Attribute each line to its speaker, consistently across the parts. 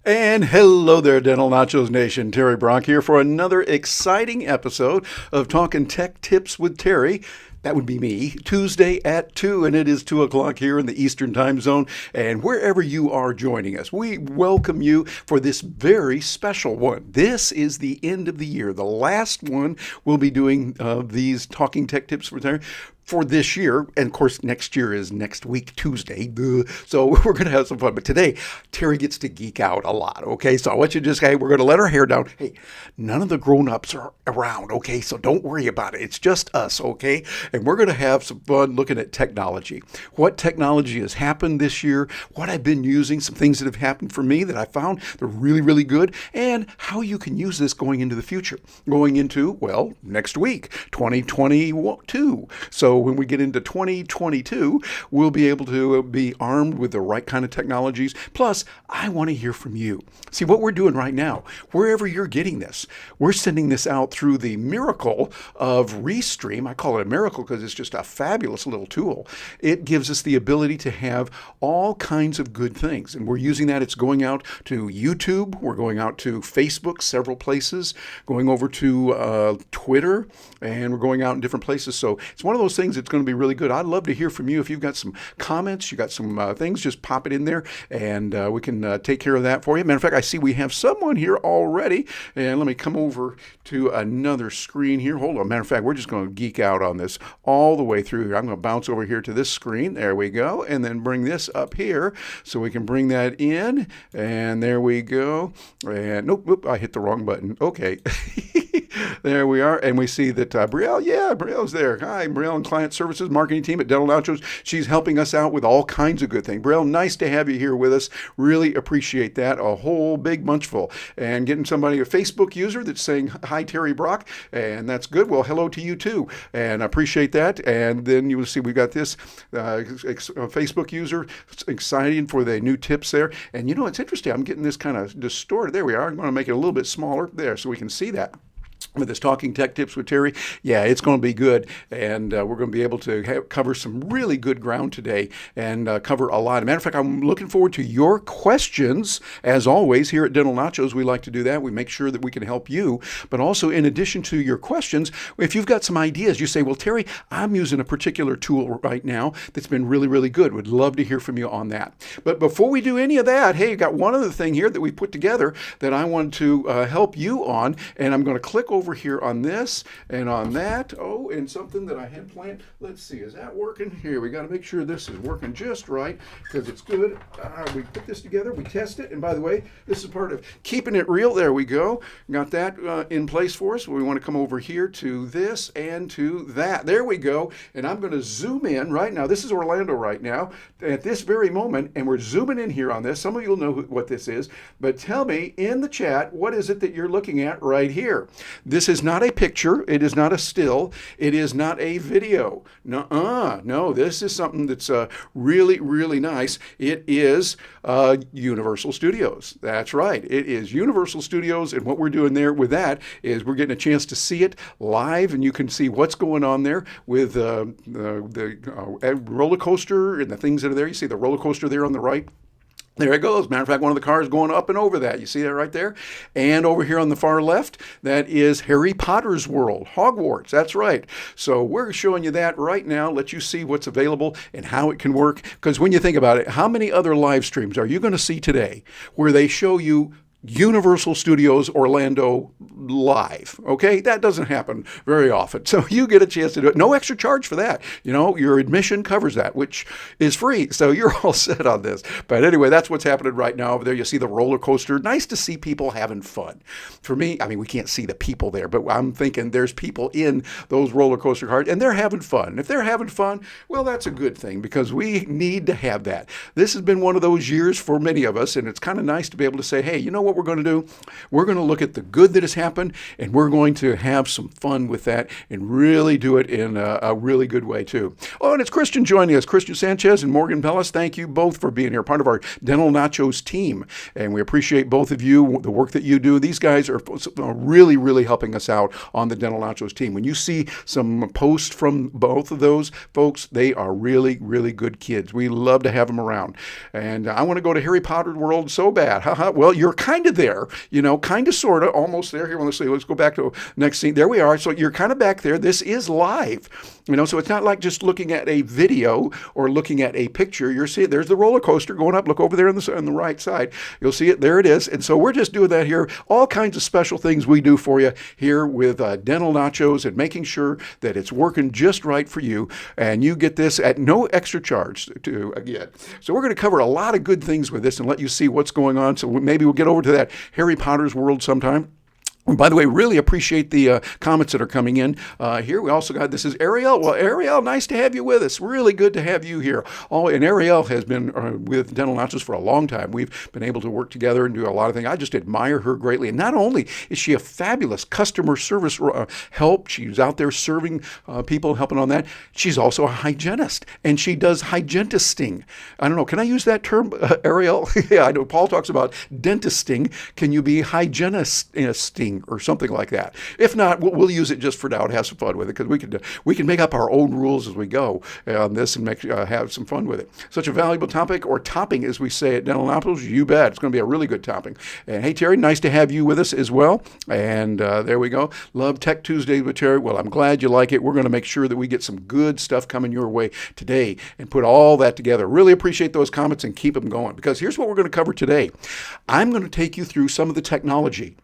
Speaker 1: And hello there, Dental Nachos Nation. Terry Brock here for another exciting episode of Talking Tech Tips with Terry. That would be me, Tuesday at 2, and it is 2 o'clock here in the Eastern Time Zone. And wherever you are joining us, we welcome you for this very special one. This is the end of the year. The last one we'll be doing these Talking Tech Tips with Terry for this year. And of course, next year is next week, Tuesday. So we're going to have some fun. But today, Terry gets to geek out a lot, okay? So I want you to just, hey, we're going to let our hair down. Hey, none of the grown-ups are around, okay? So don't worry about it. It's just us, okay? And we're going to have some fun looking at technology. What technology has happened this year, what I've been using, some things that have happened for me that I found they're really, really good, and how you can use this going into the future. Going into, well, next week, 2022. So when we get into 2022, we'll be able to be armed with the right kind of technologies. Plus, I want to hear from you. See, what we're doing right now, wherever you're getting this, we're sending this out through the miracle of Restream. I call it a miracle because it's just a fabulous little tool. It gives us the ability to have all kinds of good things. And we're using that. It's going out to YouTube. We're going out to Facebook, several places, going over to Twitter, and we're going out in different places. So it's one of those things that's going to be really good. I'd love to hear from you. If you've got some comments, you got some things, just pop it in there, and we can take care of that for you. Matter of fact, I see we have someone here already, and let me come over to another screen here. Hold on. Matter of fact, we're just going to geek out on this all the way through here. I'm going to bounce over here to this screen. There we go, and then bring this up here so we can bring that in, and there we go. And nope, I hit the wrong button. Okay. There we are, and we see that Brielle's there. Hi, Brielle, and Client Services Marketing Team at Dental Nachos. She's helping us out with all kinds of good things. Brielle, nice to have you here with us. Really appreciate that. A whole big bunch full. And getting somebody, a Facebook user that's saying, hi, Terry Brock, and that's good. Well, hello to you too, and I appreciate that. And then you will see we've got this Facebook user excited for the new tips there. And you know, it's interesting. I'm getting this kind of distorted. There we are. I'm going to make it a little bit smaller there so we can see that. With this Talking Tech Tips with Terry, yeah, it's going to be good, and we're going to be able to cover some really good ground today and cover a lot. As a matter of fact, I'm looking forward to your questions. As always, here at Dental Nachos, we like to do that. We make sure that we can help you, but also in addition to your questions, if you've got some ideas, you say, well, Terry, I'm using a particular tool right now that's been really, really good. Would love to hear from you on that. But before we do any of that, hey, I got one other thing here that we put together that I want to help you on, and I'm going to click over here on this and on that. Oh, and something that I had planned. Let's see, is that working? Here, we got to make sure this is working just right because it's good. We put this together, we test it, and by the way, this is part of keeping it real. There we go. Got that in place for us. We want to come over here to this and to that. There we go. And I'm going to zoom in right now. This is Orlando right now at this very moment, and we're zooming in here on this. Some of you will know what this is, but tell me in the chat, what is it that you're looking at right here? This is not a picture. It is not a still. It is not a video. No, this is something that's really, really nice. It is Universal Studios. That's right. It is Universal Studios, and what we're doing there with that is we're getting a chance to see it live, and you can see what's going on there with the roller coaster and the things that are there. You see the roller coaster there on the right. There it goes. Matter of fact, one of the cars going up and over that. You see that right there? And over here on the far left, that is Harry Potter's world, Hogwarts. That's right. So we're showing you that right now, let you see what's available and how it can work. Because when you think about it, how many other live streams are you going to see today where they show you Universal Studios Orlando live? Okay, that doesn't happen very often. So you get a chance to do it. No extra charge for that. You know, your admission covers that, which is free. So you're all set on this. But anyway, that's what's happening right now over there. You see the roller coaster. Nice to see people having fun. For me, I mean, we can't see the people there, but I'm thinking there's people in those roller coaster cars and they're having fun. And if they're having fun, well, that's a good thing because we need to have that. This has been one of those years for many of us, and it's kind of nice to be able to say, hey, you know what what we're going to do? We're going to look at the good that has happened, and we're going to have some fun with that and really do it in a really good way, too. Oh, and it's Christian joining us. Christian Sanchez and Morgan Pellis, thank you both for being here, part of our Dental Nachos team. And we appreciate both of you, the work that you do. These guys are really, really helping us out on the Dental Nachos team. When you see some posts from both of those folks, they are really, really good kids. We love to have them around. And I want to go to Harry Potter world so bad. Well, you're kind of there, kind of, sort of, almost there. Here, let's go back to next scene. There we are. So you're kind of back there. This is live, so it's not like just looking at a video or looking at a picture. You're seeing, there's the roller coaster going up. Look over there on the right side. You'll see it. There it is. And so we're just doing that here. All kinds of special things we do for you here with Dental Nachos and making sure that it's working just right for you. And you get this at no extra charge to get. So we're going to cover a lot of good things with this and let you see what's going on. So maybe we'll get over to that Harry Potter's world sometime. And by the way, really appreciate the comments that are coming in here. We also got, this is Ariel. Well, Ariel, nice to have you with us. Really good to have you here. And Ariel has been with Dental Nachos for a long time. We've been able to work together and do a lot of things. I just admire her greatly. And not only is she a fabulous customer service help, she's out there serving people, helping on that. She's also a hygienist, and she does hygienisting. I don't know, can I use that term, Ariel? Yeah, I know Paul talks about dentisting. Can you be hygienisting? Or something like that. If not, we'll use it just for now and have some fun with it, because we can make up our own rules as we go on this and have some fun with it. Such a valuable topic, or topping as we say at Dental Nachos. You bet. It's going to be a really good topping. And hey, Terry, nice to have you with us as well. And there we go. Love Tech Tuesdays with Terry. Well, I'm glad you like it. We're going to make sure that we get some good stuff coming your way today and put all that together. Really appreciate those comments and keep them going, because here's what we're going to cover today. I'm going to take you through some of the technology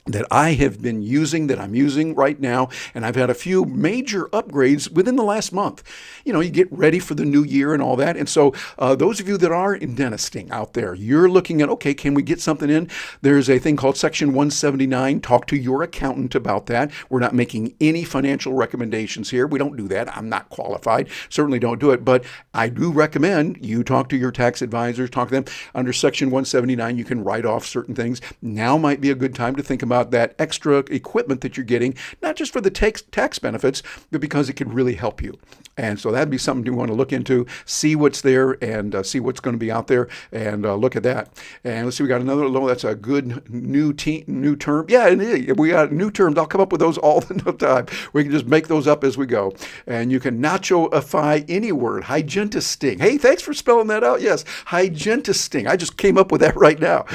Speaker 1: that I have been using, that I'm using right now, and I've had a few major upgrades within the last month. You get ready for the new year and all that, and so those of you that are in dentisting out there, you're looking at, okay, can we get something in? There's a thing called Section 179. Talk to your accountant about that. We're not making any financial recommendations here. We don't do that. I'm not qualified. Certainly don't do it, but I do recommend you talk to your tax advisors, talk to them. Under Section 179, you can write off certain things. Now might be a good time to think about that extra equipment that you're getting, not just for the tax benefits, but because it could really help you. And so that'd be something you want to look into, see what's there, and see what's going to be out there, and look at that. And let's see, we got another, that's a good new term. Yeah, we got new terms. I'll come up with those all the time. We can just make those up as we go. And you can nacho-ify any word, hygienisting. Hey, thanks for spelling that out. Yes, hygienisting. I just came up with that right now.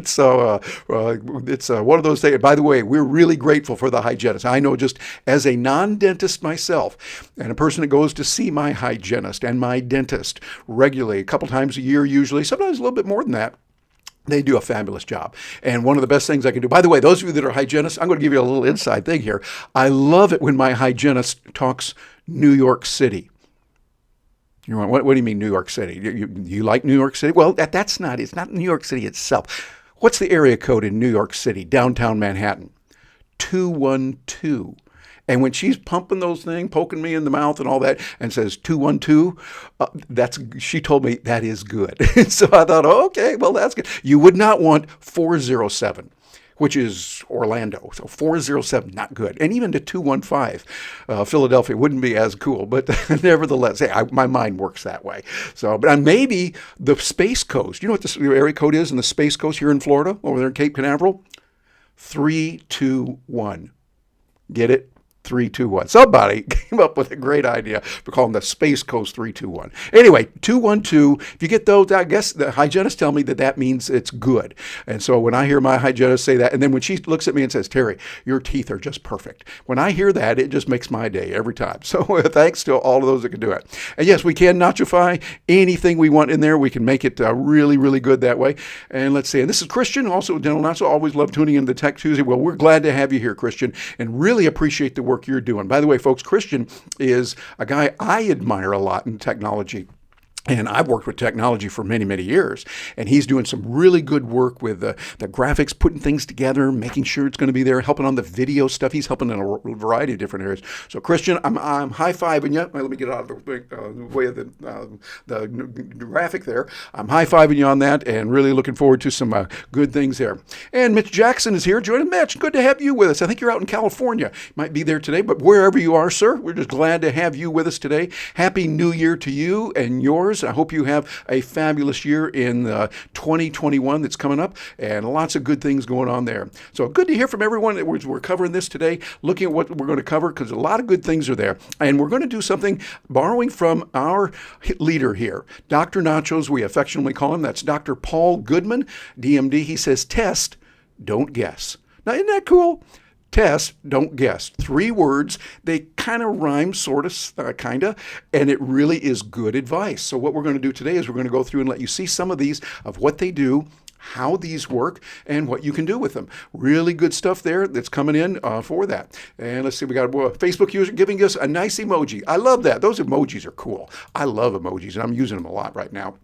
Speaker 1: So it's one of those things. By the way, we're really grateful for the hygienist. I know, just as a non-dentist myself, and a person that goes to see my hygienist and my dentist regularly, a couple times a year usually, sometimes a little bit more than that, they do a fabulous job. And one of the best things I can do, by the way, those of you that are hygienists, I'm going to give you a little inside thing here. I love it when my hygienist talks New York City. What do you mean New York City? You like New York City? Well, it's not New York City itself. What's the area code in New York City, downtown Manhattan? 212. And when she's pumping those things, poking me in the mouth and all that, and says 212, she told me that is good. So I thought, okay, well, that's good. You would not want 407. Which is Orlando. So 407, not good. And even to 215, Philadelphia wouldn't be as cool. But nevertheless, hey, my mind works that way. So, but maybe the Space Coast. You know what the area code is in the Space Coast here in Florida, over there in Cape Canaveral? 321. Get it? 321. Somebody came up with a great idea for calling the Space Coast 321. Anyway, 212, if you get those, I guess the hygienists tell me that means it's good. And so when I hear my hygienist say that, and then when she looks at me and says, Terry, your teeth are just perfect. When I hear that, it just makes my day every time. So thanks to all of those that can do it. And yes, we can nachoify anything we want in there. We can make it really, really good that way. And let's see, and this is Christian, also Dental Nacho. Always love tuning in to Tech Tuesday. Well, we're glad to have you here, Christian, and really appreciate the work you're doing. By the way, folks, Christian is a guy I admire a lot in technology. And I've worked with technology for many, many years. And he's doing some really good work with the graphics, putting things together, making sure it's going to be there, helping on the video stuff. He's helping in a variety of different areas. So, Christian, I'm high-fiving you. Let me get out of the way of the graphic there. I'm high-fiving you on that and really looking forward to some good things there. And Mitch Jackson is here joining. Mitch, good to have you with us. I think you're out in California. Might be there today, but wherever you are, sir, we're just glad to have you with us today. Happy New Year to you and yours. I hope you have a fabulous year in 2021 that's coming up, and lots of good things going on there. So good to hear from everyone that we're covering this today, looking at what we're going to cover, because a lot of good things are there. And we're going to do something borrowing from our leader here, Dr. Nachos, we affectionately call him. That's Dr. Paul Goodman, DMD. He says, test, don't guess. Now, isn't that cool? Test, don't guess. 3 words. They kind of rhyme, sort of, kind of, and it really is good advice. So what we're going to do today is we're going to go through and let you see some of these, of what they do, how these work, and what you can do with them. Really good stuff there that's coming in for that. And let's see, we got a Facebook user giving us a nice emoji. I love that. Those emojis are cool. I love emojis, and I'm using them a lot right now.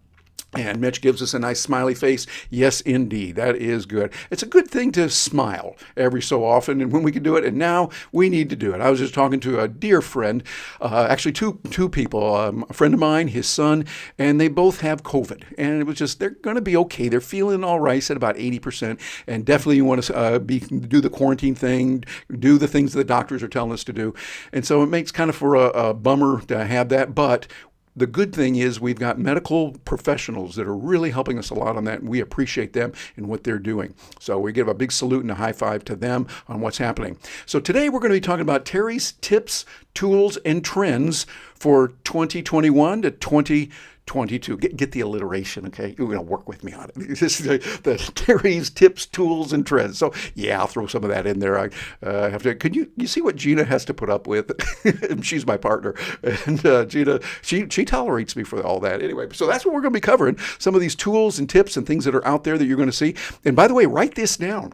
Speaker 1: And Mitch gives us a nice smiley face. Yes, indeed. That is good. It's a good thing to smile every so often, and when we can do it, and now we need to do it. I was just talking to a dear friend, actually two people, a friend of mine, his son, and they both have COVID. And it was just, they're going to be okay. They're feeling all right, said about 80%. And definitely you want to do the quarantine thing, do the things the doctors are telling us to do. And so it makes kind of for a bummer to have that, but the good thing is we've got medical professionals that are really helping us a lot on that, and we appreciate them and what they're doing. So we give a big salute and a high five to them on what's happening. So today we're going to be talking about Terry's tips, tools, and trends for 2021 to 2022. Get the alliteration, okay? You're going to work with me on it. This is the Terry's tips, tools, and trends. So yeah, I'll throw some of that in there. I have to. Could you see what Gina has to put up with? She's my partner, and Gina, she tolerates me for all that anyway. So that's what we're going to be covering. Some of these tools and tips and things that are out there that you're going to see. And by the way, write this down,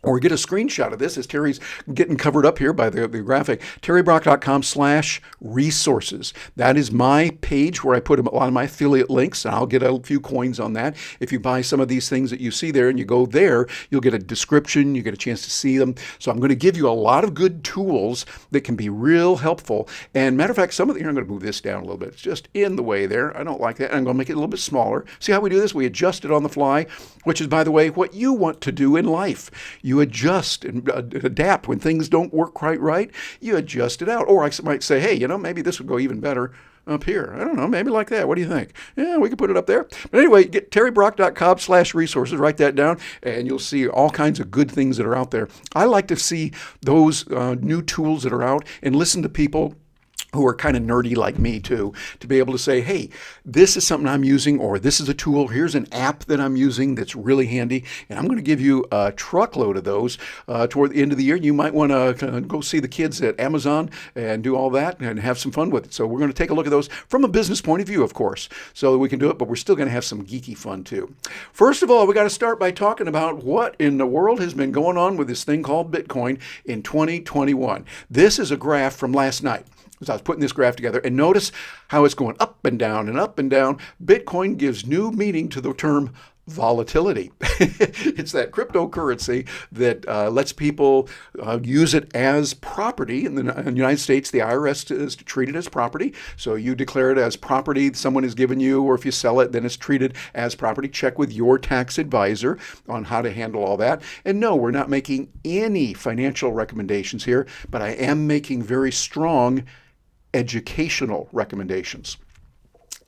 Speaker 1: or get a screenshot of this as Terry's getting covered up here by the graphic. terrybrock.com/resources. That is my page where I put a lot of my affiliate links, and I'll get a few coins on that. If you buy some of these things that you see there and you go there, you'll get a description, you get a chance to see them. So I'm going to give you a lot of good tools that can be real helpful. And matter of fact, some of the, here, I'm going to move this down a little bit. It's just in the way there. I don't like that. I'm going to make it a little bit smaller. See how we do this? We adjust it on the fly, which is, by the way, what you want to do in life. You adjust and adapt when things don't work quite right. You adjust it out. Or I might say, hey, maybe this would go even better up here. I don't know, maybe like that. What do you think? Yeah, we can put it up there. But anyway, get terrybrock.com/resources. Write that down, and you'll see all kinds of good things that are out there. I like to see those new tools that are out and listen to people who are kind of nerdy like me too, to be able to say, hey, this is something I'm using, or this is a tool, here's an app that I'm using that's really handy, and I'm going to give you a truckload of those toward the end of the year. You might want to go see the kids at Amazon and do all that and have some fun with it. So we're going to take a look at those from a business point of view, of course, so that we can do it, but we're still going to have some geeky fun too. First of all, we got to start by talking about what in the world has been going on with this thing called Bitcoin in 2021. This is a graph from last night. As I was putting this graph together, and notice how it's going up and down and up and down. Bitcoin gives new meaning to the term volatility. It's that cryptocurrency that lets people use it as property. In the United States, the IRS is treated as property. So you declare it as property someone has given you, or if you sell it, then it's treated as property. Check with your tax advisor on how to handle all that. And no, we're not making any financial recommendations here, but I am making very strong educational recommendations.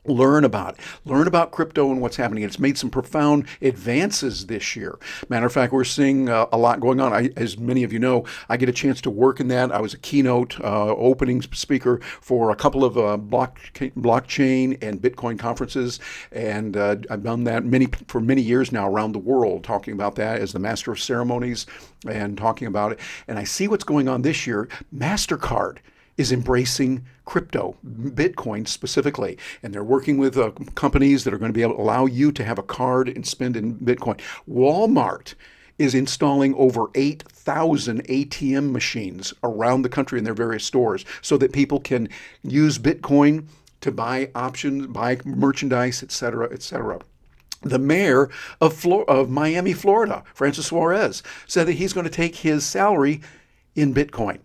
Speaker 1: Learn about it. Learn about crypto and what's happening. It's made some profound advances this year. Matter of fact, we're seeing a lot going on. As many of you know, I get a chance to work in that. I was a keynote opening speaker for a couple of blockchain and Bitcoin conferences, and I've done that for many years now around the world, talking about that as the master of ceremonies and talking about it. And I see what's going on this year. MasterCard is embracing crypto, Bitcoin specifically, and they're working with companies that are going to be able to allow you to have a card and spend in Bitcoin. Walmart is installing over 8,000 ATM machines around the country in their various stores so that people can use Bitcoin to buy options, buy merchandise, et cetera, et cetera. The mayor of Miami, Florida, Francis Suarez, said that he's going to take his salary in Bitcoin.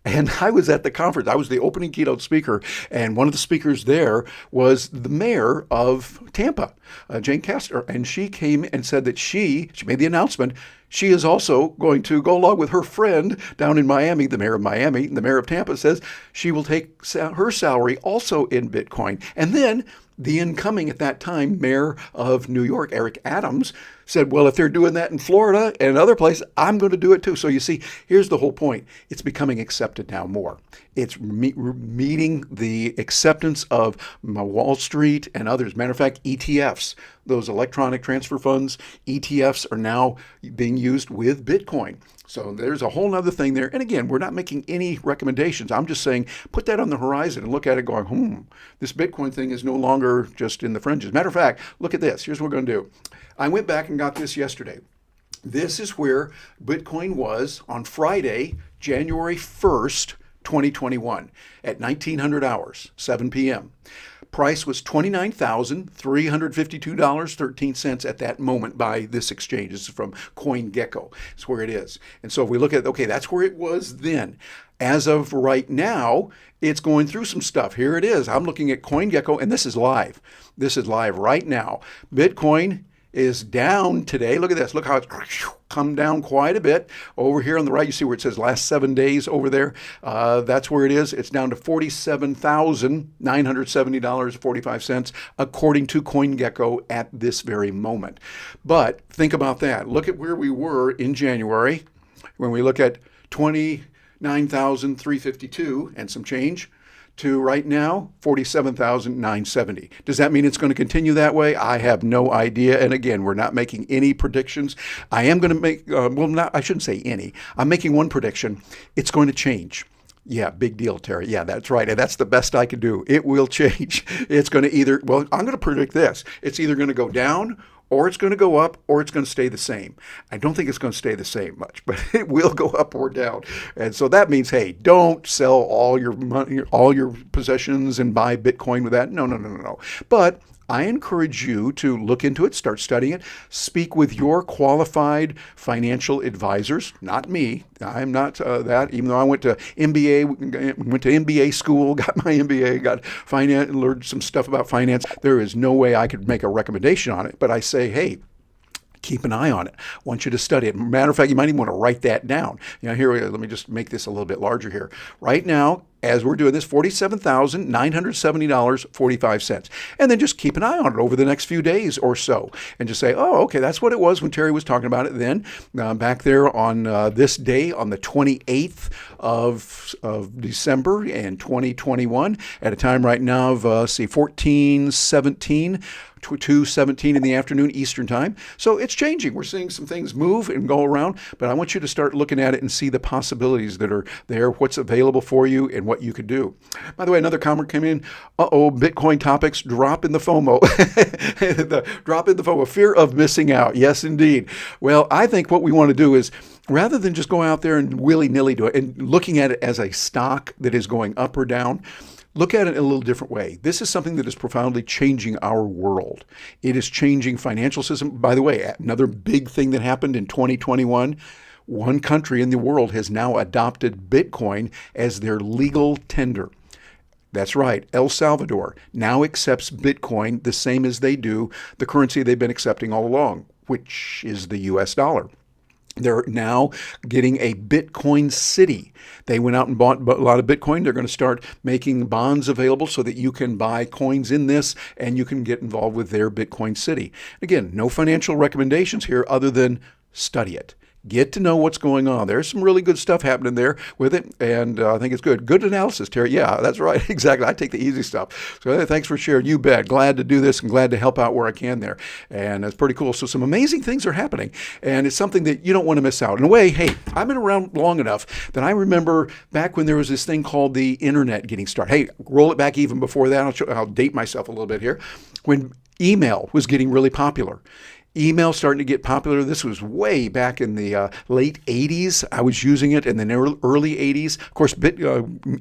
Speaker 1: And I was at the conference. I was the opening keynote speaker, and one of the speakers there was the mayor of Tampa, Jane Castor, and she came and said that she made the announcement. She is also going to go along with her friend down in Miami, the mayor of Miami, and the mayor of Tampa says she will take her salary also in Bitcoin. And then the incoming, at that time, mayor of New York, Eric Adams, said, well, if they're doing that in Florida and other places, I'm going to do it too. So you see, here's the whole point. It's becoming accepted now more. It's meeting the acceptance of Wall Street and others. Matter of fact, ETFs, those electronic transfer funds, ETFs are now being used with Bitcoin. So there's a whole other thing there. And again, we're not making any recommendations. I'm just saying, put that on the horizon and look at it going, this Bitcoin thing is no longer just in the fringes. Matter of fact, look at this. Here's what we're going to do. I went back and got this yesterday. This is where Bitcoin was on Friday, January 1st, 2021 at 1900 hours, 7 p.m. Price was $29,352.13 at that moment by this exchange. This is from CoinGecko. It's where it is. And so if we look at, okay, that's where it was then. As of right now, it's going through some stuff. Here it is. I'm looking at CoinGecko, and this is live. This is live right now. Bitcoin is down today. Look at this. Look how it's come down quite a bit. Over here on the right, you see where it says last 7 days over there. That's where it is. It's down to $47,970.45 according to CoinGecko at this very moment. But think about that. Look at where we were in January when we look at 29,352 and some change to right now, 47,970. Does that mean it's going to continue that way? I have no idea. And again, we're not making any predictions. I am going to make, I shouldn't say any. I'm making one prediction. It's going to change. Yeah, big deal, Terry. Yeah, that's right. And that's the best I could do. It will change. It's going to either, I'm going to predict this. It's either going to go down, or it's going to go up, or it's going to stay the same. I don't think it's going to stay the same much, but it will go up or down. And so that means, hey, don't sell all your money, all your possessions and buy Bitcoin with that. No. But I encourage you to look into it, start studying it, speak with your qualified financial advisors, not me. I'm not that, even though I went to MBA school, got my MBA, got finance, learned some stuff about finance. There is no way I could make a recommendation on it, but I say, hey, keep an eye on it. I want you to study it. Matter of fact, you might even want to write that down. Here, let me just make this a little bit larger here. Right now, as we're doing this, $47,970.45. And then just keep an eye on it over the next few days or so. And just say, oh, okay, that's what it was when Terry was talking about it then. Back there on this day, on the 28th of December in 2021, at a time right now of, 14:17. 2:17 in the afternoon Eastern time. So it's changing. We're seeing some things move and go around, but I want you to start looking at it and see the possibilities that are there, what's available for you, and what you could do. By the way, another comment came in. Bitcoin topics, drop in the FOMO. Drop in the FOMO, fear of missing out. Yes, indeed. Well, I think what we want to do is, rather than just going out there and willy-nilly do it and looking at it as a stock that is going up or down, look at it in a little different way. This is something that is profoundly changing our world. It is changing financial system. By the way, another big thing that happened in 2021, one country in the world has now adopted Bitcoin as their legal tender. That's right. El Salvador now accepts Bitcoin the same as they do the currency they've been accepting all along, which is the US dollar. They're now getting a Bitcoin city. They went out and bought a lot of Bitcoin. They're going to start making bonds available so that you can buy coins in this and you can get involved with their Bitcoin city. Again, no financial recommendations here other than study it. Get to know what's going on. There's some really good stuff happening there with it, and I think it's good. Good analysis, Terry. Yeah, that's right. Exactly. I take the easy stuff. So thanks for sharing. You bet. Glad to do this and glad to help out where I can there. And it's pretty cool. So some amazing things are happening, and it's something that you don't want to miss out. In a way, hey, I've been around long enough that I remember back when there was this thing called the internet getting started. Hey, roll it back even before that. I'll date myself a little bit here. When email was getting really popular. Email starting to get popular. This was way back in the late 80s. I was using it in the early 80s. Of course,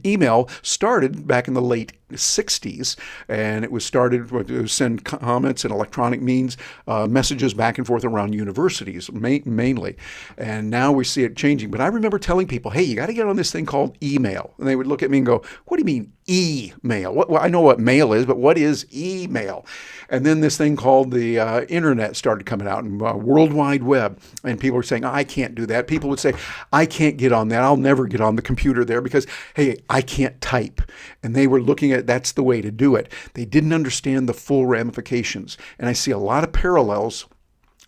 Speaker 1: email started back in the late 60s, and it was started to send comments and electronic means, messages back and forth around universities mainly. And now we see it changing. But I remember telling people, hey, you got to get on this thing called email. And they would look at me and go, what do you mean email? Well, I know what mail is, but what is email? And then this thing called the internet started coming out, and World Wide Web. And people were saying, I can't do that. People would say, I can't get on that. I'll never get on the computer there because, hey, I can't type. And they were looking at that's the way to do it. They didn't understand the full ramifications. And I see a lot of parallels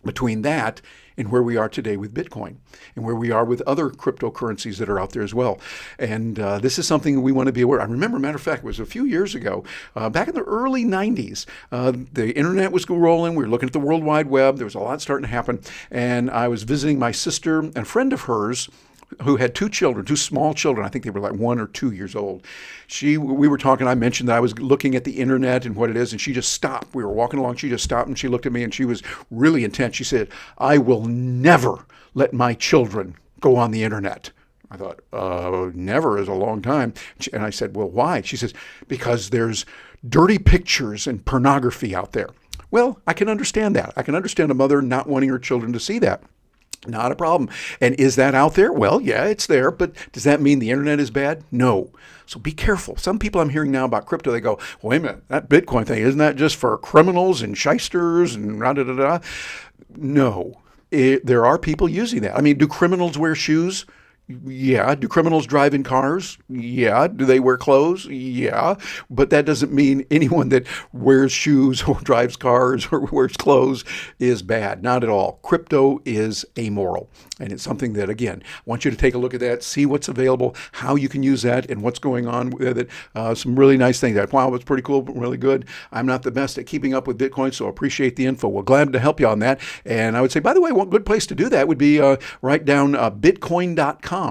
Speaker 1: between that and where we are today with Bitcoin and where we are with other cryptocurrencies that are out there as well. And this is something we want to be aware of. I remember, matter of fact, it was a few years ago, back in the early 90s, the internet was rolling. We were looking at the World Wide Web. There was a lot starting to happen. And I was visiting my sister and a friend of hers who had two small children. I think they were like 1 or 2 years old. We were talking, I mentioned that I was looking at the internet and what it is, and she just stopped. We were walking along, she just stopped and she looked at me and she was really intense. She said, I will never let my children go on the internet. I thought, never is a long time. And I said, well, why? She says, because there's dirty pictures and pornography out there. Well, I can understand that. I can understand a mother not wanting her children to see that. Not a problem. And is that out there? Well, yeah, it's there, but does that mean the internet is bad? No. So be careful. Some people I'm hearing now about crypto, they go, wait a minute, that Bitcoin thing, isn't that just for criminals and shysters and da-da-da-da? No. There are people using that. I mean, do criminals wear shoes? Yeah. Do criminals drive in cars? Yeah. Do they wear clothes? Yeah. But that doesn't mean anyone that wears shoes or drives cars or wears clothes is bad. Not at all. Crypto is amoral. And it's something that, again, I want you to take a look at that, see what's available, how you can use that, and what's going on with it. Some really nice things. Wow, it's pretty cool, really good. I'm not the best at keeping up with Bitcoin, so appreciate the info. We're glad to help you on that. And I would say, by the way, one good place to do that would be write down bitcoin.com.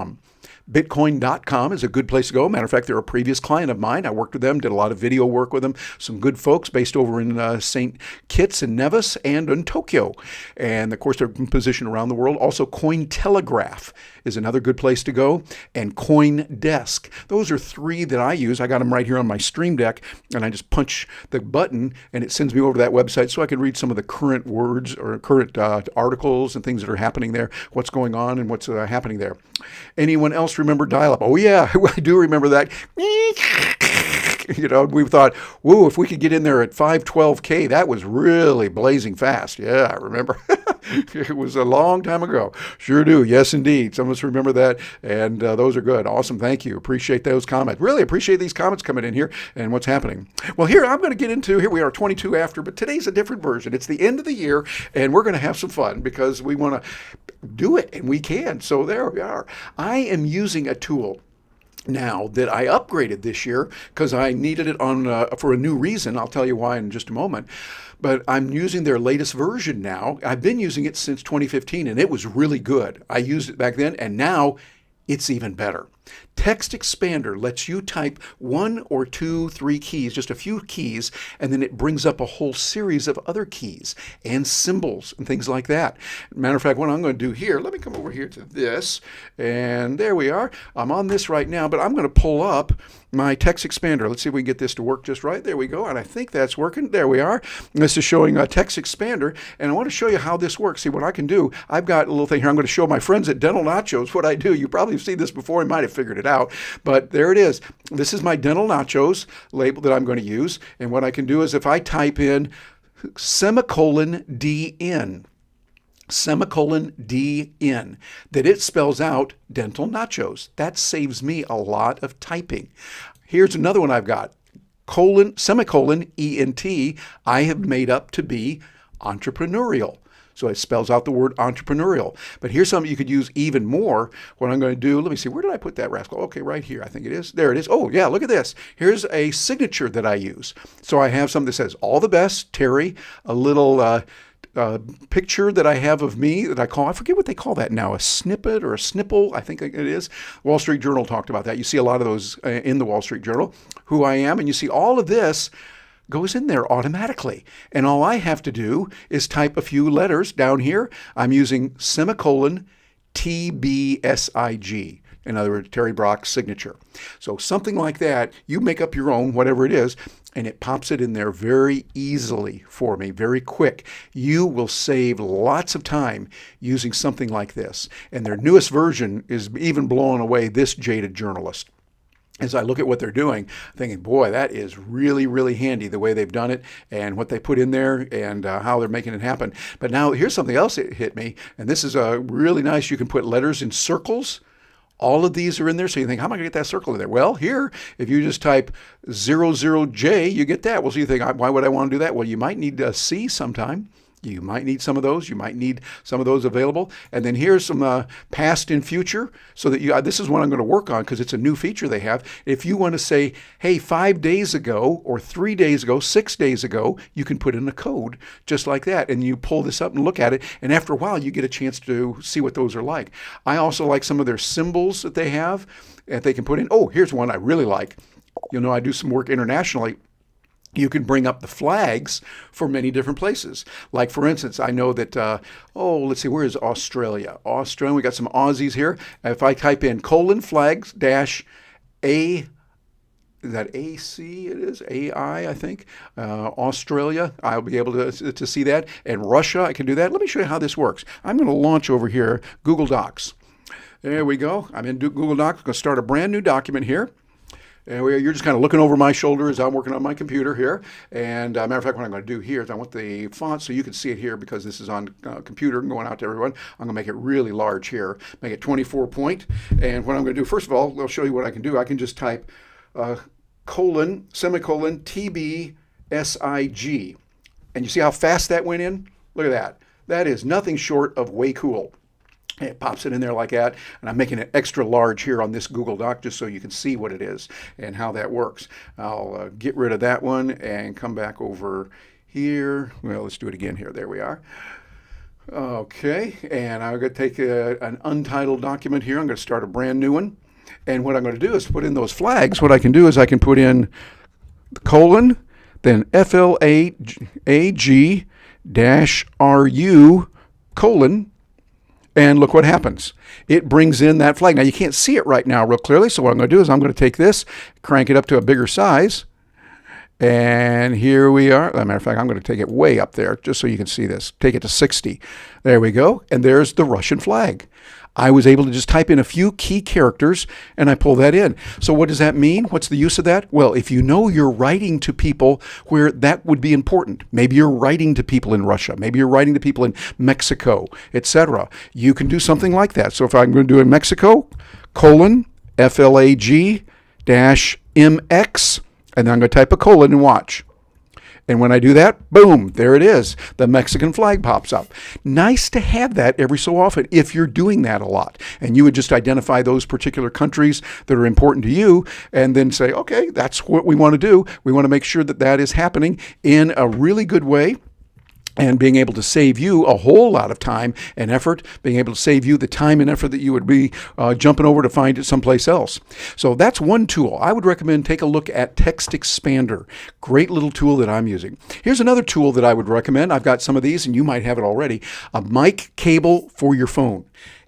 Speaker 1: Bitcoin.com is a good place to go. Matter of fact, they're a previous client of mine. I worked with them, did a lot of video work with them. Some good folks based over in St. Kitts and Nevis and in Tokyo. And of course, they're positioned around the world. Also, Cointelegraph is another good place to go. And CoinDesk. Those are three that I use. I got them right here on my Stream Deck, and I just punch the button, and it sends me over to that website so I can read some of the current words or current articles and things that are happening there, what's going on and what's happening there. Anyone else remember dial-up? Oh, yeah, I do remember that. You know, we thought, whoa, if we could get in there at 512K, that was really blazing fast. Yeah, I remember. It was a long time ago. Sure do. Yes, indeed. Some of us remember that, and those are good. Awesome. Thank you. Appreciate those comments. Really appreciate these comments coming in here and what's happening. Well, here I'm going to get into, here we are 22 after, but today's a different version. It's the end of the year, and we're going to have some fun because we want to do it, and we can. So there we are. I am using a tool now that I upgraded this year because I needed it on for a new reason. I'll tell you why in just a moment. But I'm using their latest version now. I've been using it since 2015, and it was really good. I used it back then, and now it's even better. Text Expander lets you type 1 or 2, 3 keys, just a few keys, and then it brings up a whole series of other keys and symbols and things like that. Matter of fact, what I'm going to do here, let me come over here to this, and there we are. I'm on this right now, but I'm going to pull up my Text Expander. Let's see if we can get this to work just right. There we go, and I think that's working. There we are. This is showing a Text Expander, and I want to show you how this works. See what I can do. I've got a little thing here. I'm going to show my friends at Dental Nachos what I do. You probably have seen this before. You might have figured it out, but there it is. This is my Dental Nachos label that I'm going to use, and what I can do is if I type in semicolon DN, that it spells out dental nachos. That saves me a lot of typing. Here's another one I've got. Semicolon ENT, I have made up to be entrepreneurial. So it spells out the word entrepreneurial. But here's something you could use even more. What I'm going to do, let me see, where did I put that rascal? Okay, right here, I think it is. There it is. Oh, yeah, look at this. Here's a signature that I use. So I have something that says, all the best, Terry, a little picture that I have of me that I forget what they call that now, a snippet or a snipple, I think it is. Wall Street Journal talked about that. You see a lot of those in the Wall Street Journal, who I am, and you see all of this goes in there automatically. And all I have to do is type a few letters down here. I'm using semicolon TBSIG. In other words, Terry Brock's signature. So something like that, you make up your own, whatever it is, and it pops it in there very easily for me, very quick. You will save lots of time using something like this. And their newest version is even blowing away this jaded journalist. As I look at what they're doing, thinking, boy, that is really, really handy, the way they've done it and what they put in there and how they're making it happen. But now here's something else that hit me, and this is really nice. You can put letters in circles. All of these are in there, so you think, how am I going to get that circle in there? Well, here, if you just type 00J, you get that. Well, so you think, why would I want to do that? Well, you might need a C sometime. You might need some of those. You might need some of those available. And then here's some past and future, so that you. This is what I'm going to work on because it's a new feature they have. If you want to say, hey, 5 days ago or 3 days ago, 6 days ago, you can put in a code just like that. And you pull this up and look at it. And after a while, you get a chance to see what those are like. I also like some of their symbols that they have that they can put in. Oh, here's one I really like. I do some work internationally. You can bring up the flags for many different places. Like, for instance, I know that, let's see, where is Australia? Australia, we got some Aussies here. If I type in :flags dash A, is that AC it is? AI, I think. Australia, I'll be able to see that. And Russia, I can do that. Let me show you how this works. I'm going to launch over here Google Docs. There we go. I'm in Google Docs. I'm going to start a brand new document here. And you're just kind of looking over my shoulder as I'm working on my computer here. And matter of fact, what I'm going to do here is I want the font so you can see it here because this is on computer and going out to everyone. I'm going to make it really large here, make it 24 point. And what I'm going to do, first of all, I'll show you what I can do. I can just type semicolon, TBSIG. And you see how fast that went in? Look at that. That is nothing short of way cool. It pops it in there like that, and I'm making it extra large here on this Google Doc just so you can see what it is and how that works. I'll get rid of that one and come back over here. Well, let's do it again here. There we are. Okay, and I'm going to take an untitled document here. I'm going to start a brand new one, and what I'm going to do is put in those flags. What I can do is I can put in :, then FLAG-RU : and look what happens. It brings in that flag. Now, you can't see it right now real clearly, so what I'm going to do is I'm going to take this, crank it up to a bigger size, and here we are. As a matter of fact, I'm going to take it way up there just so you can see this. Take it to 60. There we go, and there's the Russian flag. I was able to just type in a few key characters, and I pull that in. So what does that mean? What's the use of that? Well, if you know you're writing to people where that would be important, maybe you're writing to people in Russia, maybe you're writing to people in Mexico, etc., you can do something like that. So if I'm going to do in Mexico, :FLAG-MX, and then I'm going to type a colon and watch. And when I do that, boom, there it is. The Mexican flag pops up. Nice to have that every so often if you're doing that a lot. And you would just identify those particular countries that are important to you and then say, okay, that's what we want to do. We want to make sure that that is happening in a really good way. And being able to save you a whole lot of time and effort, being able to save you the time and effort that you would be jumping over to find it someplace else. So that's one tool. I would recommend take a look at Text Expander. Great little tool that I'm using. Here's another tool that I would recommend. I've got some of these and you might have it already. A mic cable for your phone.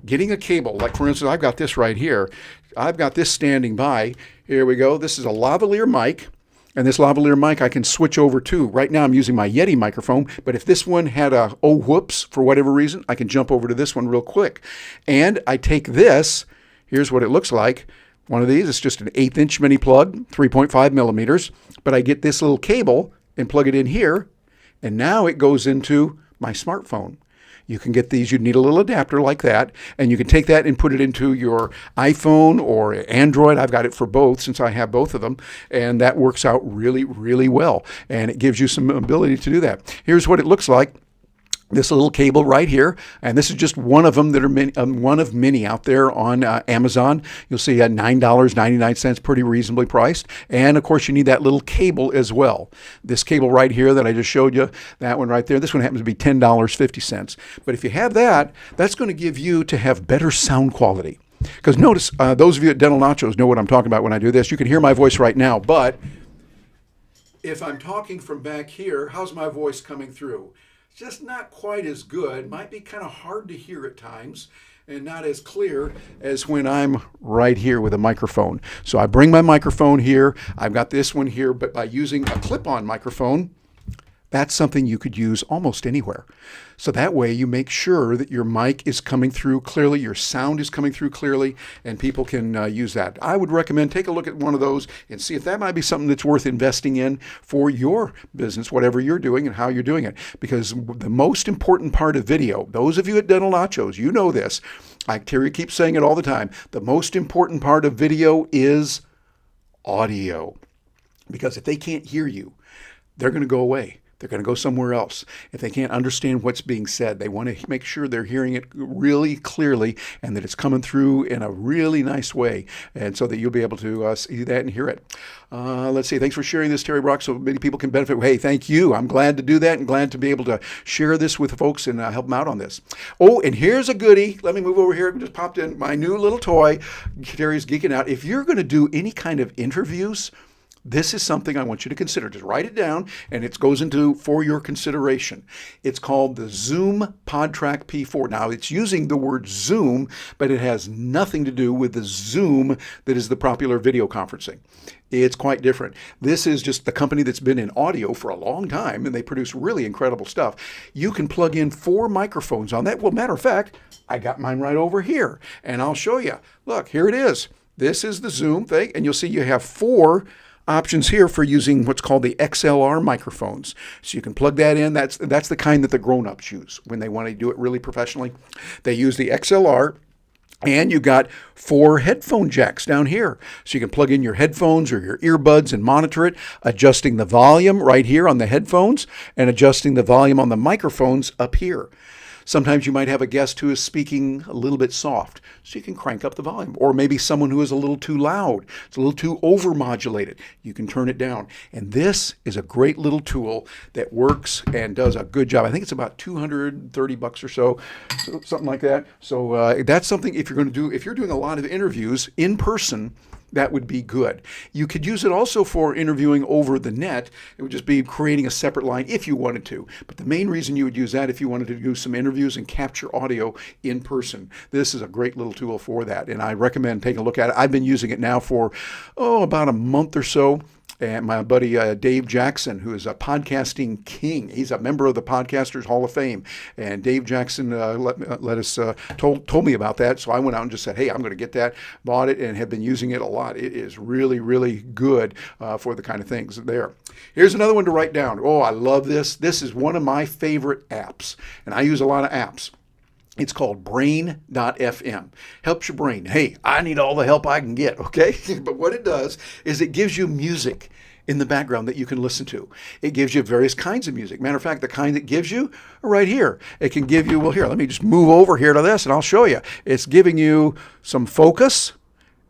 Speaker 1: Getting a cable, like for instance, I've got this right here. I've got this standing by. Here we go. This is a lavalier mic. And this lavalier mic I can switch over to. Right now I'm using my Yeti microphone, but if this one had a oh whoops for whatever reason, I can jump over to this one real quick. And I take this, here's what it looks like. One of these is just an 1/8 inch mini plug, 3.5 millimeters, but I get this little cable and plug it in here, and now it goes into my smartphone. You can get these, you'd need a little adapter like that, and you can take that and put it into your iPhone or Android. I've got it for both since I have both of them, and that works out really, really well, and it gives you some ability to do that. Here's what it looks like. This little cable right here, and this is just one of them that are one of many out there on Amazon. You'll see at $9.99, pretty reasonably priced. And of course, you need that little cable as well. This cable right here that I just showed you, that one right there, this one happens to be $10.50. But if you have that, that's going to give you to have better sound quality. Because notice, those of you at Dental Nachos know what I'm talking about when I do this. You can hear my voice right now, but if I'm talking from back here, how's my voice coming through? just not quite as good. Might be kind of hard to hear at times and not as clear as when I'm right here with a microphone. So I bring my microphone here. I've got this one here, but by using a clip-on microphone, that's something you could use almost anywhere. So that way you make sure that your mic is coming through clearly, your sound is coming through clearly, and people can use that. I would recommend take a look at one of those and see if that might be something that's worth investing in for your business, whatever you're doing and how you're doing it. Because the most important part of video, those of you at Dental Nachos, you know this, like Terry keeps saying it all the time, the most important part of video is audio. Because if they can't hear you, they're going to go away. They're going to go somewhere else. If they can't understand what's being said, they want to make sure they're hearing it really clearly and that it's coming through in a really nice way, and so that you'll be able to see that and hear it. Let's see. Thanks for sharing this, Terry Brock, so many people can benefit. Hey, thank you. I'm glad to do that and glad to be able to share this with folks and help them out on this. Oh, and here's a goodie. Let me move over here. It just popped in. My new little toy. Terry's geeking out. If you're going to do any kind of interviews, this is something I want you to consider. Just write it down, and it goes into for your consideration. It's called the Zoom PodTrack P4. Now, it's using the word Zoom, but it has nothing to do with the Zoom that is the popular video conferencing. It's quite different. This is just the company that's been in audio for a long time, and they produce really incredible stuff. You can plug in 4 microphones on that. Well, matter of fact, I got mine right over here, and I'll show you. Look, here it is. This is the Zoom thing, and you'll see you have 4 options here for using what's called the Xlr microphones. So you can plug that in. That's the kind that the grown-ups use when they want to do it really professionally. They use the Xlr, and you got 4 headphone jacks down here. So you can plug in your headphones or your earbuds and monitor it, adjusting the volume right here on the headphones and adjusting the volume on the microphones up here. Sometimes you might have a guest who is speaking a little bit soft, so you can crank up the volume. Or maybe someone who is a little too loud, it's a little too overmodulated. You can turn it down. And this is a great little tool that works and does a good job. I think it's about $230 or so, something like that. So that's something if you're doing a lot of interviews in person, that would be good. You could use it also for interviewing over the net. It would just be creating a separate line if you wanted to. But the main reason you would use that if you wanted to do some interviews and capture audio in person. This is a great little tool for that, and I recommend taking a look at it. I've been using it now for, about a month or so. And my buddy Dave Jackson, who is a podcasting king, he's a member of the Podcasters Hall of Fame. And Dave Jackson told me about that. So I went out and just said, hey, I'm going to get that, bought it, and have been using it a lot. It is really, really good for the kind of things there. Here's another one to write down. Oh, I love this. This is one of my favorite apps, and I use a lot of apps. It's called brain.fm. Helps your brain. Hey, I need all the help I can get, okay? But what it does is it gives you music in the background that you can listen to. It gives you various kinds of music. Matter of fact, the kind it gives you are right here. It can give you, well, here, let me just move over here to this and I'll show you. It's giving you some focus.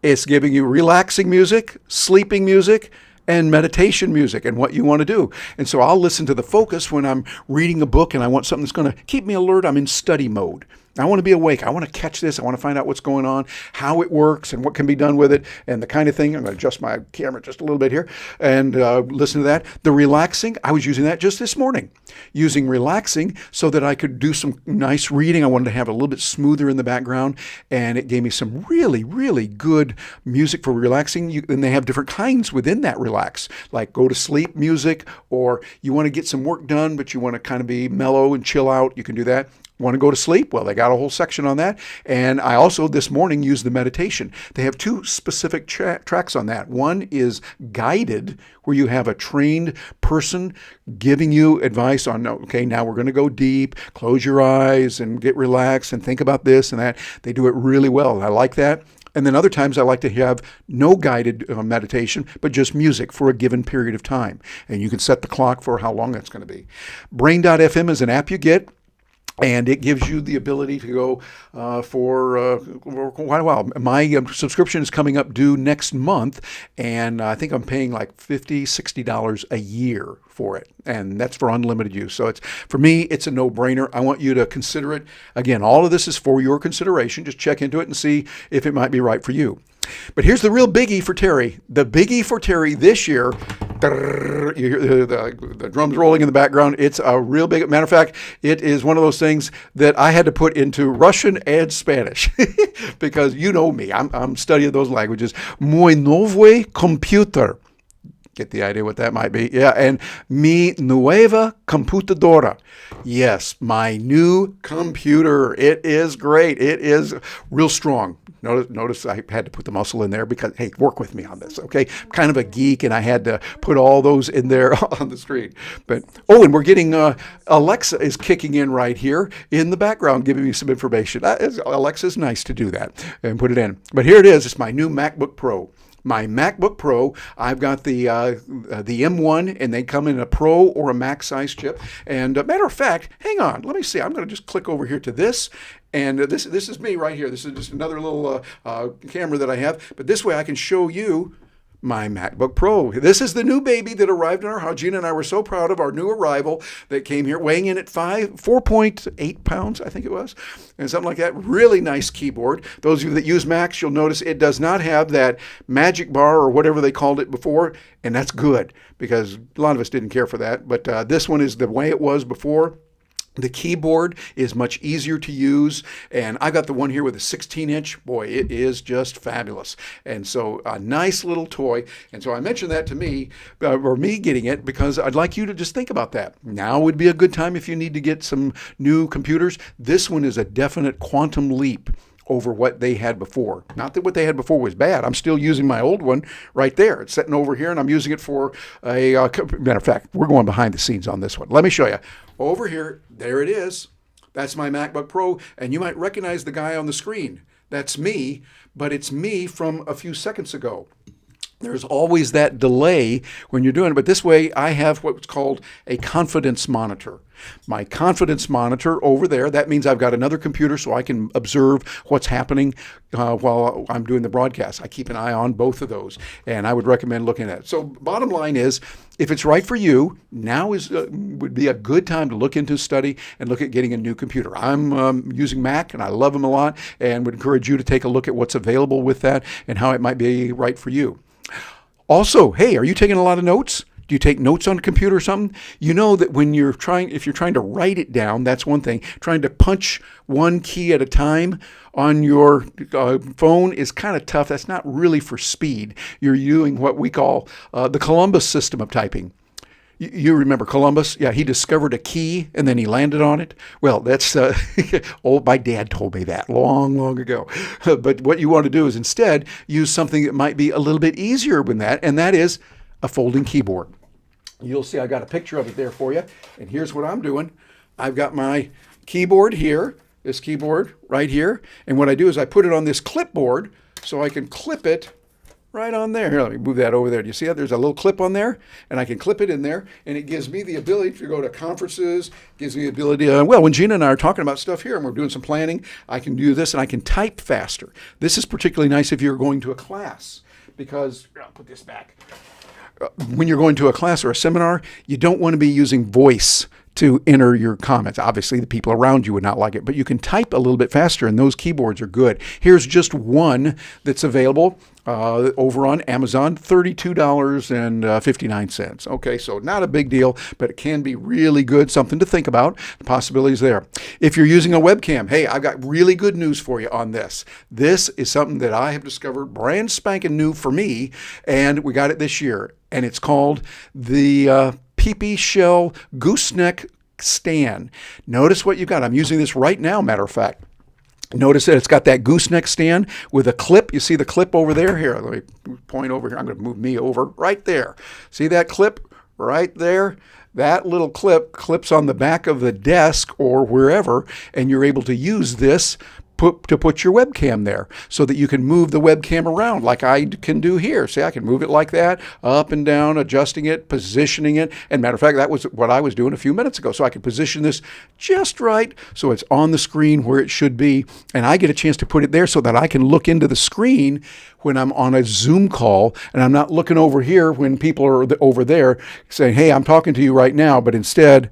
Speaker 1: It's giving you relaxing music, sleeping music, and meditation music and what you want to do. And so I'll listen to the focus when I'm reading a book and I want something that's going to keep me alert. I'm in study mode. I want to be awake. I want to catch this. I want to find out what's going on, how it works, and what can be done with it, and the kind of thing. I'm going to adjust my camera just a little bit here and listen to that. The relaxing, I was using that just this morning, using relaxing so that I could do some nice reading. I wanted to have it a little bit smoother in the background, and it gave me some really, really good music for relaxing. And they have different kinds within that relax, like go to sleep music, or you want to get some work done, but you want to kind of be mellow and chill out. You can do that. Want to go to sleep? Well, they got a whole section on that. And I also this morning used the meditation. They have 2 specific tracks on that. One is guided, where you have a trained person giving you advice on, okay, now we're going to go deep, close your eyes and get relaxed and think about this and that. They do it really well. And I like that. And then other times I like to have no guided meditation, but just music for a given period of time. And you can set the clock for how long that's going to be. Brain.fm is an app you get. And it gives you the ability to go for quite a while. My subscription is coming up due next month, and I think I'm paying like $50, $60 a year for it. And that's for unlimited use. So for me, it's a no-brainer. I want you to consider it. Again, all of this is for your consideration. Just check into it and see if it might be right for you. But here's the real biggie for Terry. The biggie for Terry this year, You hear the drums rolling in the background. It's a real big, matter of fact, it is one of those things that I had to put into Russian and Spanish because you know me, I'm studying those languages. Mój nowy computer. Get the idea what that might be. Yeah, and mi nueva computadora. Yes, my new computer. It is great. It is real strong. Notice I had to put the muscle in there because, hey, work with me on this, okay? I'm kind of a geek, and I had to put all those in there on the screen. But and we're getting Alexa is kicking in right here in the background, giving me some information. Alexa's nice to do that and put it in. But here it is. It's my new MacBook Pro. My MacBook Pro, I've got the M1, and they come in a Pro or a Max size chip. And matter of fact, hang on, let me see. I'm going to just click over here to this. And this is me right here. This is just another little camera that I have. But this way I can show you my MacBook Pro. This is the new baby that arrived in our house. Gina and I were so proud of our new arrival that came here, weighing in at 4.8 pounds, I think it was, and something like that. Really nice keyboard. Those of you that use Macs, you'll notice it does not have that magic bar or whatever they called it before, and that's good because a lot of us didn't care for that. But this one is the way it was before. The keyboard is much easier to use, and I got the one here with a 16-inch. Boy, it is just fabulous. And so a nice little toy. And so I mentioned that to me, or me getting it, because I'd like you to just think about that. Now would be a good time if you need to get some new computers. This one is a definite quantum leap over what they had before. Not that what they had before was bad. I'm still using my old one right there. It's sitting over here, and I'm using it for a matter of fact, we're going behind the scenes on this one. Let me show you. Over here, there it is. That's my MacBook Pro, and you might recognize the guy on the screen. That's me, but it's me from a few seconds ago. There's always that delay when you're doing it, but this way I have what's called a confidence monitor. My confidence monitor over there, that means I've got another computer so I can observe what's happening while I'm doing the broadcast. I keep an eye on both of those, and I would recommend looking at it. So bottom line is, if it's right for you, now would be a good time to look into study and look at getting a new computer. I'm using Mac, and I love them a lot, and would encourage you to take a look at what's available with that and how it might be right for you. Also, hey, are you taking a lot of notes? Do you take notes on a computer or something? You know that when if you're trying to write it down, that's one thing. Trying to punch one key at a time on your phone is kind of tough. That's not really for speed. You're doing what we call the Columbus system of typing. You remember Columbus? Yeah, he discovered a key and then he landed on it. Well, that's, my dad told me that long, long ago. But what you want to do is instead use something that might be a little bit easier than that, and that is a folding keyboard. You'll see I got a picture of it there for you. And here's what I'm doing. I've got my keyboard here, this keyboard right here. And what I do is I put it on this clipboard so I can clip it right on there. Here, let me move that over there. Do you see that? There's a little clip on there, and I can clip it in there, and it gives me the ability to go to conferences, gives me the ability to, when Gina and I are talking about stuff here and we're doing some planning, I can do this, and I can type faster. This is particularly nice if you're going to a class, because, I'll put this back. When you're going to a class or a seminar, you don't want to be using voice to enter your comments. Obviously, the people around you would not like it, but you can type a little bit faster, and those keyboards are good. Here's just one that's available over on Amazon, $32.59. Okay, so not a big deal, but it can be really good, something to think about. The possibilities there. If you're using a webcam, hey, I've got really good news for you on this. This is something that I have discovered brand spanking new for me, and we got it this year, and it's called the Peepee shell gooseneck stand. Notice what you've got. I'm using this right now, matter of fact. Notice that it's got that gooseneck stand with a clip. You see the clip over there? Here, let me point over here. I'm going to move me over right there. See that clip right there? That little clip clips on the back of the desk or wherever, and you're able to use this to put your webcam there so that you can move the webcam around like I can do here. See, I can move it like that, up and down, adjusting it, positioning it. And matter of fact, that was what I was doing a few minutes ago. So I can position this just right so it's on the screen where it should be. And I get a chance to put it there so that I can look into the screen when I'm on a Zoom call, and I'm not looking over here when people are over there saying, hey, I'm talking to you right now, but instead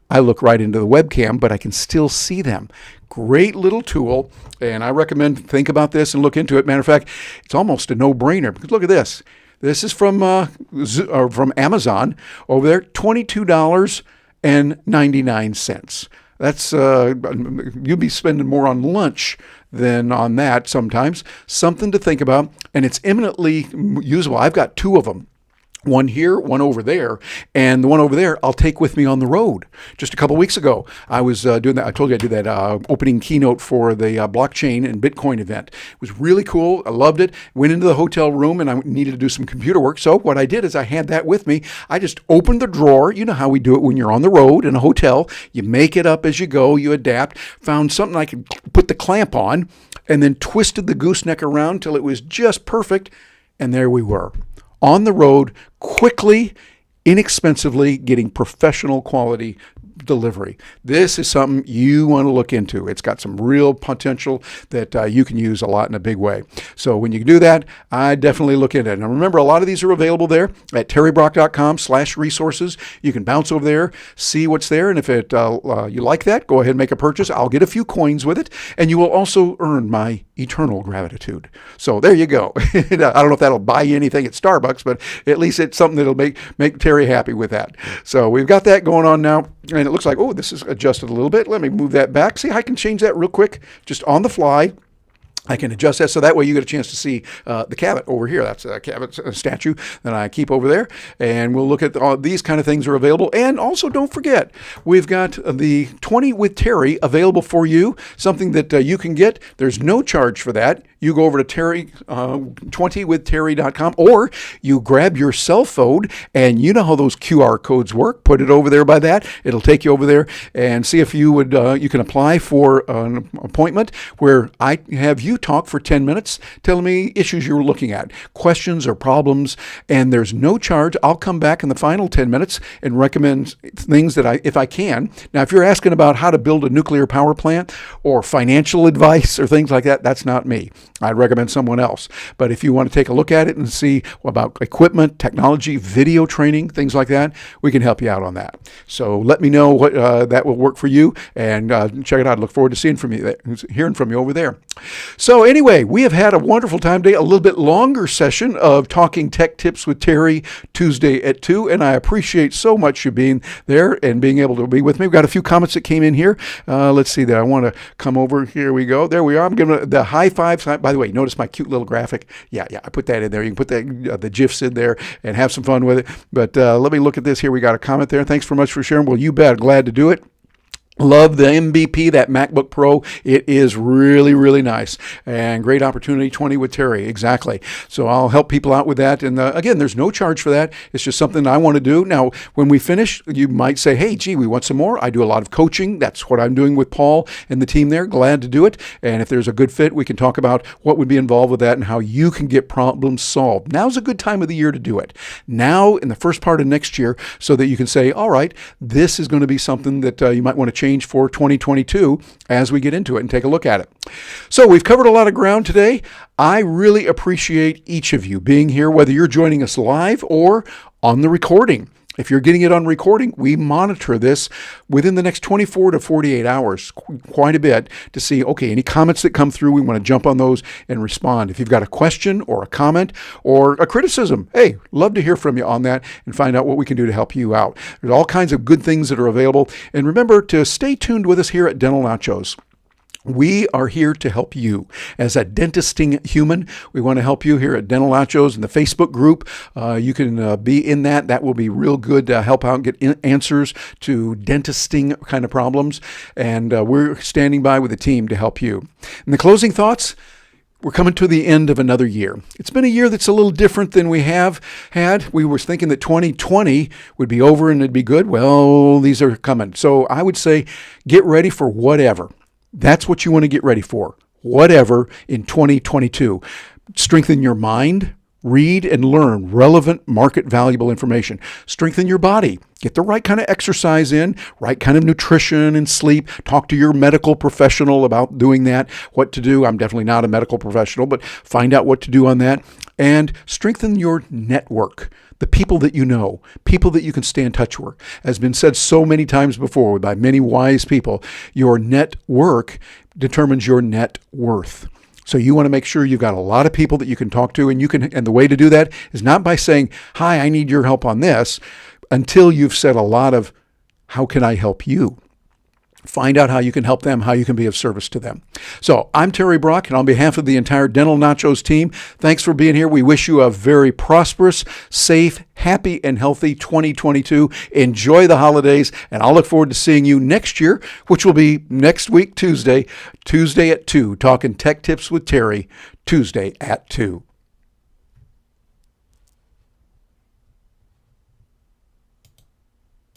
Speaker 1: I look right into the webcam, but I can still see them. Great little tool, and I recommend think about this and look into it. Matter of fact, it's almost a no-brainer because look at this. This is from Amazon over there, $22.99. That's you'll be spending more on lunch than on that sometimes. Something to think about, and it's eminently usable. I've got two of them. One here, one over there, and the one over there I'll take with me on the road. Just a couple weeks ago, I was doing that. I told you I did that opening keynote for the blockchain and Bitcoin event. It was really cool. I loved it. Went into the hotel room and I needed to do some computer work. So what I did is I had that with me. I just opened the drawer. You know how we do it when you're on the road in a hotel. You make it up as you go. You adapt. Found something I could put the clamp on, and then twisted the gooseneck around till it was just perfect. And there we were. On the road, quickly, inexpensively, getting professional quality delivery. This is something you want to look into. It's got some real potential that you can use a lot in a big way. So when you do that, I definitely look into it. Now remember, a lot of these are available there at terrybrock.com/resources. You can bounce over there, see what's there, and if you like that, go ahead and make a purchase. I'll get a few coins with it, and you will also earn my eternal gratitude. So there you go. I don't know if that'll buy you anything at Starbucks, but at least it's something that'll make Terry happy with that. So we've got that going on now. And it looks like, oh, this is adjusted a little bit. Let me move that back. See, I can change that real quick, just on the fly. I can adjust that so that way you get a chance to see the Cabot over here. That's a Cabot statue that I keep over there. And we'll look at all these kind of things are available. And also don't forget, we've got the 20 with Terry available for you, something that you can get. There's no charge for that. You go over to 20withterry.com, or you grab your cell phone, and you know how those QR codes work. Put it over there by that. It'll take you over there and see if you would. You can apply for an appointment where I have you talk for 10 minutes, telling me issues you're looking at, questions or problems, and there's no charge. I'll come back in the final 10 minutes and recommend things that if I can. Now, if you're asking about how to build a nuclear power plant or financial advice or things like that, that's not me. I'd recommend someone else. But if you want to take a look at it and see about equipment, technology, video training, things like that, we can help you out on that. So let me know what that will work for you, and check it out. I look forward to hearing from you over there. So anyway, we have had a wonderful time today, a little bit longer session of Talking Tech Tips with Terry, Tuesday at 2, and I appreciate so much you being there and being able to be with me. We've got a few comments that came in here. Let's see that. I want to come over. Here we go. There we are. I'm giving the high fives. By the way, notice my cute little graphic. Yeah, I put that in there. You can put that the GIFs in there and have some fun with it. But let me look at this here. We got a comment there. Thanks so much for sharing. Well, you bet. Glad to do it. Love the MVP, that MacBook Pro. It is really, really nice and great opportunity. 20 with Terry. Exactly. So I'll help people out with that. And again, there's no charge for that. It's just something I want to do. Now, when we finish, you might say, hey, gee, we want some more. I do a lot of coaching. That's what I'm doing with Paul and the team there. Glad to do it. And if there's a good fit, we can talk about what would be involved with that and how you can get problems solved. Now's a good time of the year to do it. Now, in the first part of next year, so that you can say, all right, this is going to be something that you might want to change for 2022 as we get into it and take a look at it. So we've covered a lot of ground today. I really appreciate each of you being here, whether you're joining us live or on the recording. If you're getting it on recording, we monitor this within the next 24 to 48 hours, quite a bit, to see, okay, any comments that come through, we want to jump on those and respond. If you've got a question or a comment or a criticism, hey, love to hear from you on that and find out what we can do to help you out. There's all kinds of good things that are available. And remember to stay tuned with us here at Dental Nachos. We are here to help you. As a dentisting human, we want to help you here at Dental Nachos in the Facebook group. You can be in that. That will be real good to help out and get answers to dentisting kind of problems. And we're standing by with a team to help you. And the closing thoughts, we're coming to the end of another year. It's been a year that's a little different than we have had. We were thinking that 2020 would be over and it'd be good. Well, these are coming. So I would say get ready for whatever. That's what you want to get ready for. Whatever in 2022. Strengthen your mind. Read and learn relevant, market valuable information. Strengthen your body. Get the right kind of exercise in, right kind of nutrition and sleep. Talk to your medical professional about doing that, what to do. I'm definitely not a medical professional, but find out what to do on that. And strengthen your network. The people that you know, people that you can stay in touch with. As been said so many times before by many wise people, your network determines your net worth. So you want to make sure you've got a lot of people that you can talk to, and and the way to do that is not by saying, "Hi, I need your help on this," until you've said a lot of, "How can I help you?" Find out how you can help them, how you can be of service to them. So I'm Terry Brock, and on behalf of the entire Dental Nachos team, thanks for being here. We wish you a very prosperous, safe, happy, and healthy 2022. Enjoy the holidays, and I'll look forward to seeing you next year, which will be next week, Tuesday at 2, talking tech tips with Terry, Tuesday at 2.